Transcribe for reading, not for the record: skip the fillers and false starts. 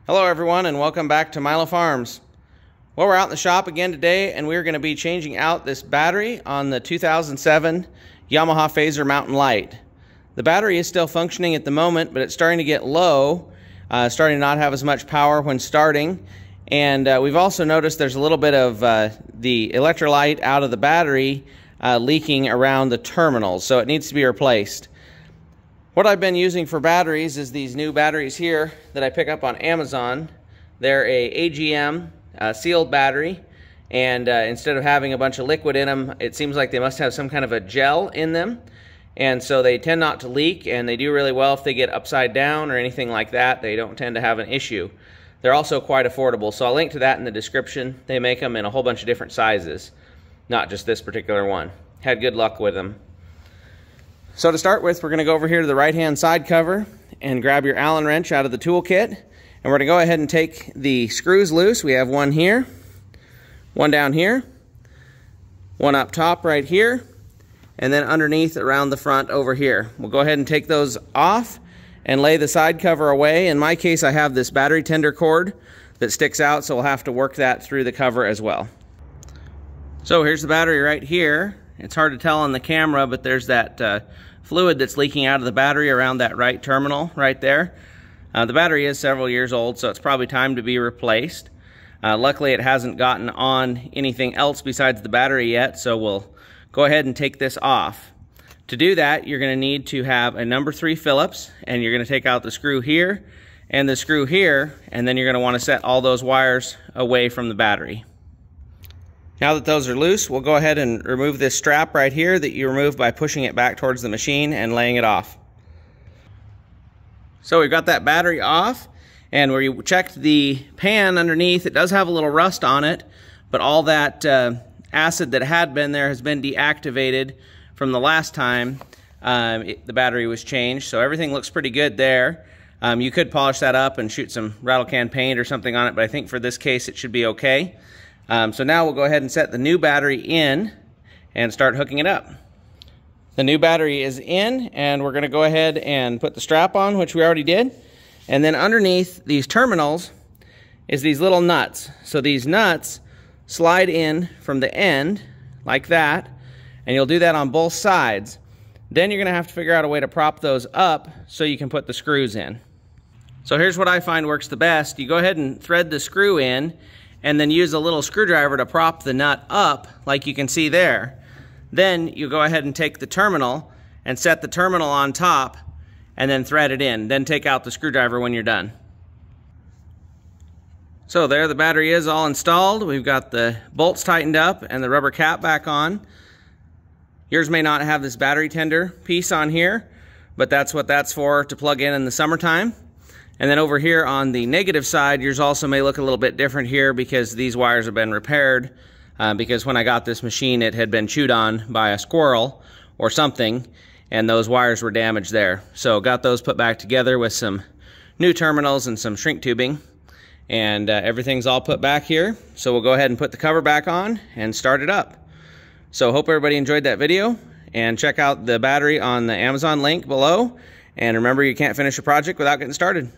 Hello everyone and welcome back to Milo Farms. Well, we're out in the shop again today and we're going to be changing out this battery on the 2007 Yamaha Phazer Mountain Light. The battery is still functioning at the moment, but it's starting to get low, starting to not have as much power when starting. And we've also noticed there's a little bit of the electrolyte out of the battery leaking around the terminals, so it needs to be replaced. What I've been using for batteries is these new batteries here that I pick up on Amazon. They're a AGM sealed battery, and instead of having a bunch of liquid in them, it seems like they must have some kind of a gel in them, and so they tend not to leak, and they do really well if they get upside down or anything like that. They don't tend to have an issue. They're also quite affordable, so I'll link to that in the description. They make them in a whole bunch of different sizes, not just this particular one. Had good luck with them. So to start with, we're going to go over here to the right-hand side cover and grab your Allen wrench out of the toolkit. And we're going to go ahead and take the screws loose. We have one here, one down here, one up top right here, and then underneath around the front over here. We'll go ahead and take those off and lay the side cover away. In my case, I have this battery tender cord that sticks out, so we'll have to work that through the cover as well. So here's the battery right here. It's hard to tell on the camera, but there's that fluid that's leaking out of the battery around that right terminal right there. The battery is several years old, so it's probably time to be replaced. Luckily, it hasn't gotten on anything else besides the battery yet, so we'll go ahead and take this off. To do that, you're going to need to have a number 3 Phillips, and you're going to take out the screw here and the screw here, and then you're going to want to set all those wires away from the battery. Now that those are loose, we'll go ahead and remove this strap right here that you remove by pushing it back towards the machine and laying it off. So we've got that battery off, and where you checked the pan underneath, it does have a little rust on it, but all that acid that had been there has been deactivated from the last time the battery was changed, so everything looks pretty good there. You could polish that up and shoot some rattle can paint or something on it, but I think for this case it should be okay. So now we'll go ahead and set the new battery in and start hooking it up. The new battery is in, and we're going to go ahead and put the strap on, which we already did. And then underneath these terminals is these little nuts. So these nuts slide in from the end like that, and you'll do that on both sides. Then you're going to have to figure out a way to prop those up so you can put the screws in. So here's what I find works the best. You go ahead and thread the screw in, and then use a little screwdriver to prop the nut up like you can see there. Then you go ahead and take the terminal and set the terminal on top and then thread it in. Then take out the screwdriver when you're done. So there the battery is all installed. We've got the bolts tightened up and the rubber cap back on. Yours may not have this battery tender piece on here, but that's what that's for, to plug in the summertime. And then over here on the negative side, yours also may look a little bit different here because these wires have been repaired, because when I got this machine it had been chewed on by a squirrel or something, and those wires were damaged there. So got those put back together with some new terminals and some shrink tubing, and everything's all put back here. So we'll go ahead and put the cover back on and start it up. So hope everybody enjoyed that video, and check out the battery on the Amazon link below, and remember, you can't finish a project without getting started.